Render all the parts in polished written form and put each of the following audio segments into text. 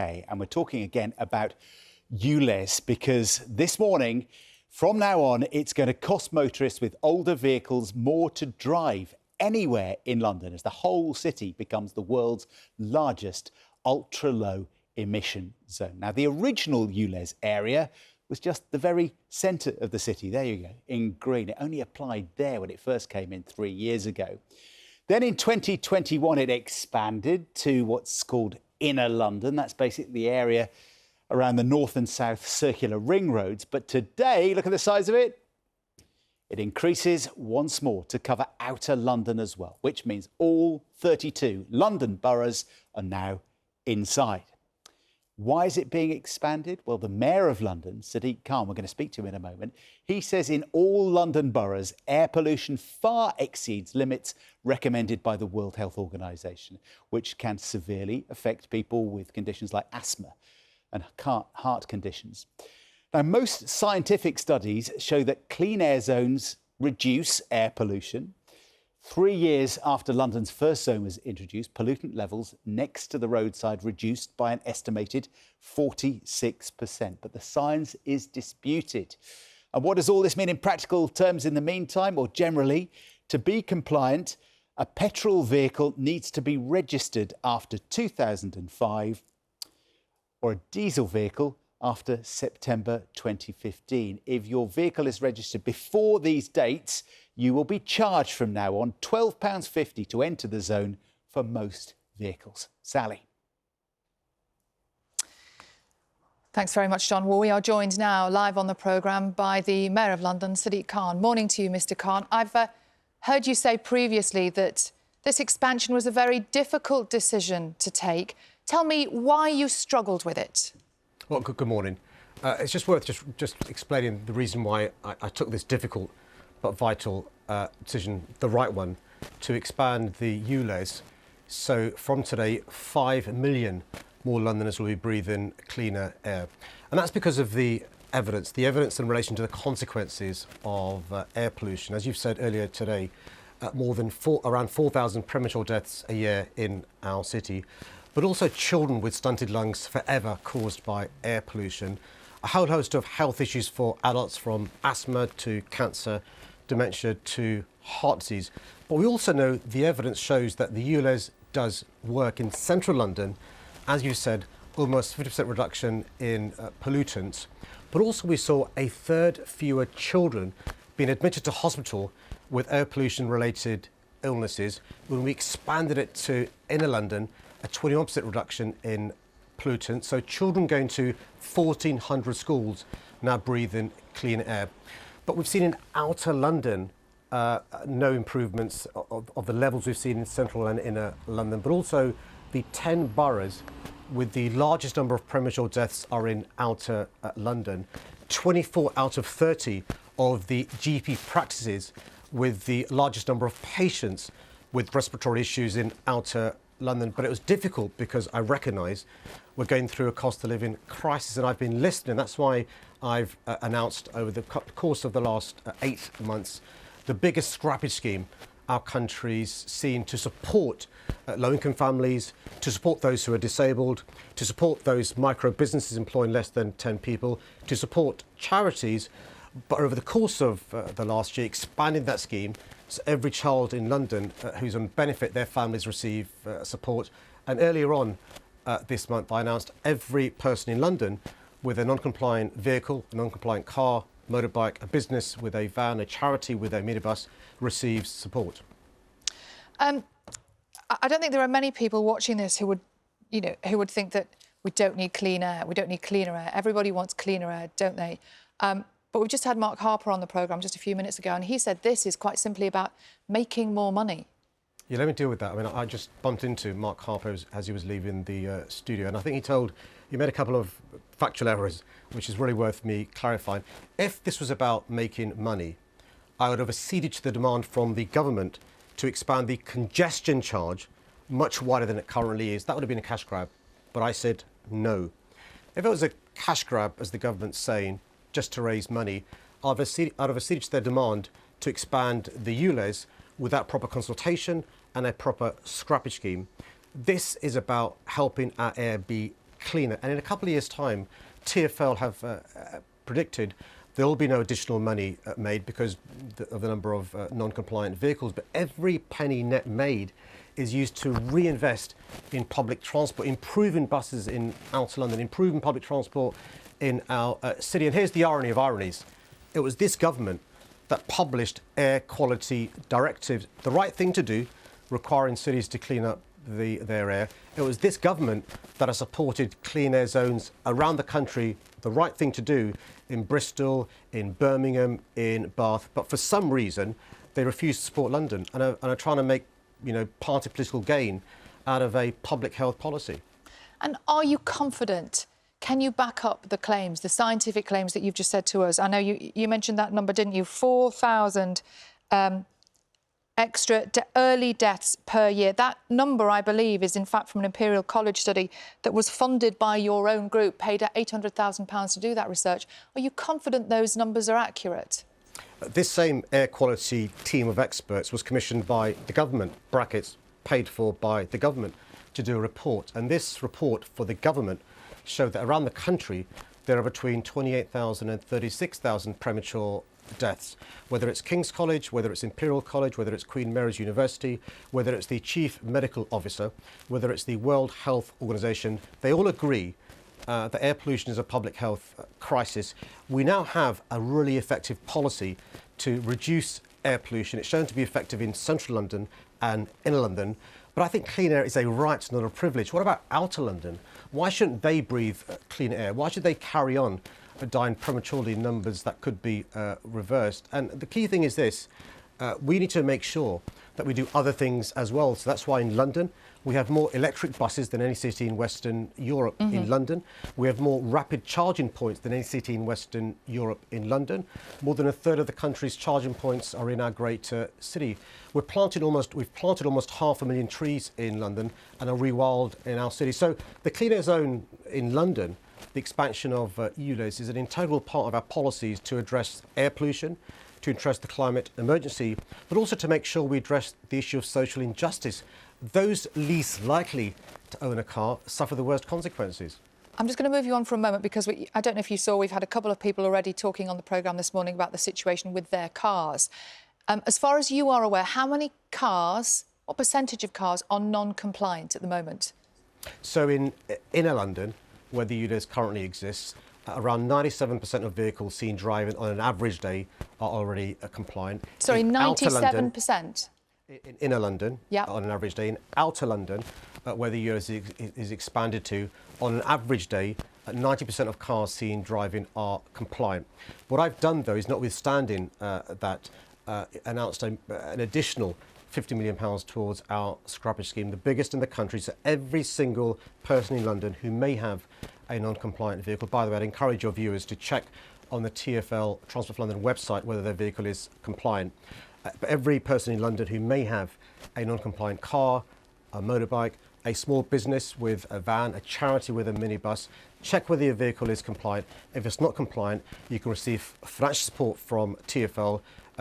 And we're talking again about ULEZ because this morning, from now on, it's going to cost motorists with older vehicles more to drive anywhere in London as the whole city becomes the world's largest ultra-low emission zone. Now, the original ULEZ area was just the very centre of the city. There you go, in green. It only applied there when it first came in 3 years ago. Then in 2021, it expanded to what's called Inner London. That's basically the area around the north and south circular ring roads. But today, look at the size of it. It increases once more to cover outer London as well, which means all 32 London boroughs are now inside. Why is it being expanded? Well, the Mayor of London, Sadiq Khan, we're going to speak to him in a moment, he says in all London boroughs, air pollution far exceeds limits recommended by the World Health Organization, which can severely affect people with conditions like asthma and heart conditions. Now, most scientific studies show that clean air zones reduce air pollution. 3 years after London's first zone was introduced, pollutant levels next to the roadside reduced by an estimated 46%. But the science is disputed. And what does all this mean in practical terms in the meantime? Or generally, to be compliant, a petrol vehicle needs to be registered after 2005 or a diesel vehicle after September 2015. If your vehicle is registered before these dates, you will be charged from now on £12.50 to enter the zone for most vehicles. Sally. Thanks very much, John. Well, we are joined now live on the programme by the Mayor of London, Sadiq Khan. Morning to you, Mr Khan. I've heard you say previously that this expansion was a very difficult decision to take. Tell me why you struggled with it. Well, good morning. It's just worth just explaining the reason why I took this difficult but vital decision, the right one, to expand the ULEZ. So from today, 5 million more Londoners will be breathing cleaner air. And that's because of the evidence in relation to the consequences of air pollution. As you've said earlier today, around 4,000 premature deaths a year in our city, but also children with stunted lungs forever caused by air pollution. A whole host of health issues for adults, from asthma to cancer, dementia to heart disease. But we also know the evidence shows that the ULEZ does work in central London. As you said, almost 50% reduction in pollutants. But also we saw a third fewer children being admitted to hospital with air pollution related illnesses when we expanded it to inner London, a 21% reduction in pollutants. So children going to 1,400 schools now breathing clean air. But we've seen in outer London no improvements of the levels we've seen in central and inner London, but also the 10 boroughs with the largest number of premature deaths are in outer London. 24 out of 30 of the GP practices with the largest number of patients with respiratory issues in outer London. But it was difficult because I recognise we're going through a cost of living crisis, and I've been listening. That's why I've announced over the course of the last 8 months the biggest scrappage scheme our country's seen to support low-income families, to support those who are disabled, to support those micro businesses employing less than 10 people, to support charities. But over the course of the last year, expanding that scheme, so every child in London who's on benefit, their families receive support. And earlier on this month, I announced every person in London with a non-compliant vehicle, a non-compliant car, motorbike, a business with a van, a charity with a minibus receives support. I don't think there are many people watching this who would think that we don't need clean air. We don't need cleaner air. Everybody wants cleaner air, don't they? But we've just had Mark Harper on the programme just a few minutes ago, and he said this is quite simply about making more money. Yeah, let me deal with that. I mean, I just bumped into Mark Harper as he was leaving the studio, and I think he made a couple of factual errors, which is really worth me clarifying. If this was about making money, I would have acceded to the demand from the government to expand the congestion charge much wider than it currently is. That would have been a cash grab, but I said no. If it was a cash grab, as the government's saying, just to raise money, I'd have acceded to their demand to expand the ULEZ without proper consultation and a proper scrappage scheme. This is about helping our air be cleaner. And in a couple of years' time, TfL have predicted there will be no additional money made because of the number of non-compliant vehicles, but every penny net made is used to reinvest in public transport, improving buses in outer London, improving public transport in our city. And here's the irony of ironies. It was this government that published air quality directives, the right thing to do, requiring cities to clean up their air. It was this government that has supported clean air zones around the country, the right thing to do in Bristol, in Birmingham, in Bath. But for some reason, they refuse to support London and are trying to make, party political gain out of a public health policy. And are you confident? Can you back up the claims, the scientific claims that you've just said to us? I know you mentioned that number, didn't you? 4,000 extra early deaths per year. That number, I believe, is in fact from an Imperial College study that was funded by your own group, paid £800,000 to do that research. Are you confident those numbers are accurate? This same air quality team of experts was commissioned by the government, brackets, paid for by the government, to do a report. And this report for the government showed that around the country there are between 28,000 and 36,000 premature deaths, whether it's King's College, whether it's Imperial College, whether it's Queen Mary's University, whether it's the Chief Medical Officer, whether it's the World Health Organization. They all agree that air pollution is a public health crisis. We now have a really effective policy to reduce air pollution. It's shown to be effective in central London and inner London. But I think clean air is a right, not a privilege. What about outer London? Why shouldn't they breathe clean air? Why should they carry on dying prematurely in numbers that could be reversed? And the key thing is this. We need to make sure that we do other things as well. So that's why in London, we have more electric buses than any city in Western Europe. In London, we have more rapid charging points than any city in Western Europe. In London, more than a third of the country's charging points are in our greater city. We've planted almost 500,000 trees in London and are rewild in our city. So the clean air zone in London, the expansion of ULEZ, is an integral part of our policies to address air pollution, to address the climate emergency, but also to make sure we address the issue of social injustice. Those least likely to own a car suffer the worst consequences. I'm just going to move you on for a moment because I don't know if you saw, we've had a couple of people already talking on the programme this morning about the situation with their cars. As far as you are aware, how many cars, what percentage of cars are non-compliant at the moment? So in inner London, where the ULEZ currently exists, around 97% of vehicles seen driving on an average day are already compliant. Sorry, 97%? In inner London, yep, on an average day. In outer London, where the ULEZ is expanded to, on an average day, 90% of cars seen driving are compliant. What I've done, though, is notwithstanding that, announced an additional £50 million towards our scrappage scheme, the biggest in the country. So every single person in London who may have a non-compliant vehicle, by the way, I'd encourage your viewers to check on the TfL Transport for London website whether their vehicle is compliant. But every person in London who may have a non-compliant car, a motorbike, a small business with a van, a charity with a minibus, check whether your vehicle is compliant. If it's not compliant, you can receive financial support from TfL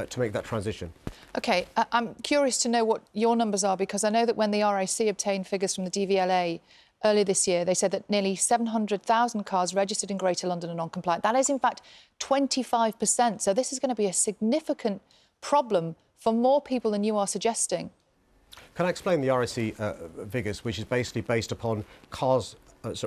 to make that transition. OK, I'm curious to know what your numbers are, because I know that when the RAC obtained figures from the DVLA earlier this year, they said that nearly 700,000 cars registered in Greater London are non-compliant. That is, in fact, 25%. So this is going to be a significant problem for more people than you are suggesting. Can I explain the RAC figures, which is basically based upon cars,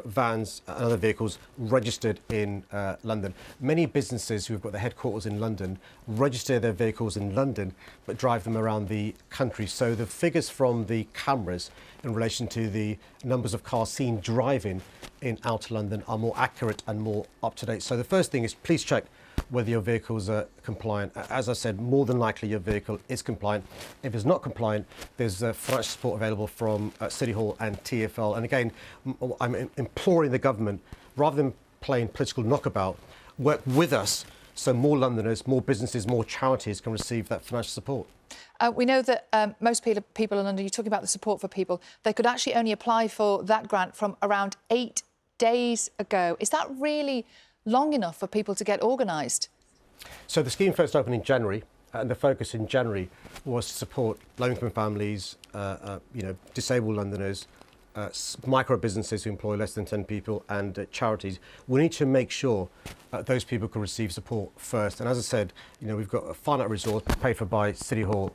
vans and other vehicles registered in London. Many businesses who have got their headquarters in London register their vehicles in London but drive them around the country. So the figures from the cameras in relation to the numbers of cars seen driving in outer London are more accurate and more up to date. So the first thing is please check whether your vehicles are compliant. As I said, more than likely your vehicle is compliant. If it's not compliant, there's financial support available from City Hall and TfL. And again, I'm imploring the government, rather than playing political knockabout, work with us so more Londoners, more businesses, more charities can receive that financial support. We know that most people in London, you're talking about the support for people, they could actually only apply for that grant from around 8 days ago. Is that really long enough for people to get organised? So the scheme first opened in January, and the focus in January was to support low-income families, disabled Londoners, micro businesses who employ less than 10 people and charities. We need to make sure those people can receive support first. And as I said, we've got a finite resource paid for by City Hall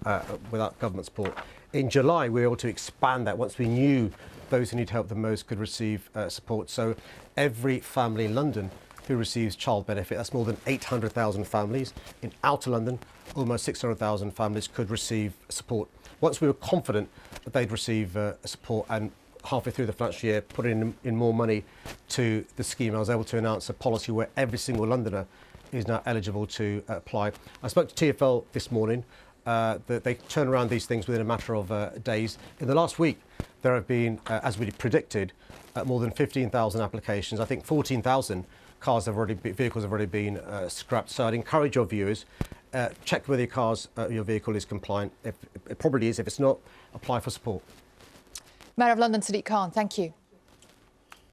without government support. In July, we were able to expand that once we knew those who need help the most could receive support. So every family in London who receives child benefit, that's more than 800,000 families. In outer London, almost 600,000 families could receive support. Once we were confident that they'd receive support, and halfway through the financial year put in more money to the scheme, I was able to announce a policy where every single Londoner is now eligible to apply. I spoke to TfL this morning. That they turn around these things within a matter of days. In the last week, there have been, as we predicted, more than 15,000 applications. I think 14,000 vehicles have already been scrapped. So I'd encourage your viewers, check whether your vehicle is compliant. If it probably is. If it's not, apply for support. Mayor of London Sadiq Khan, thank you.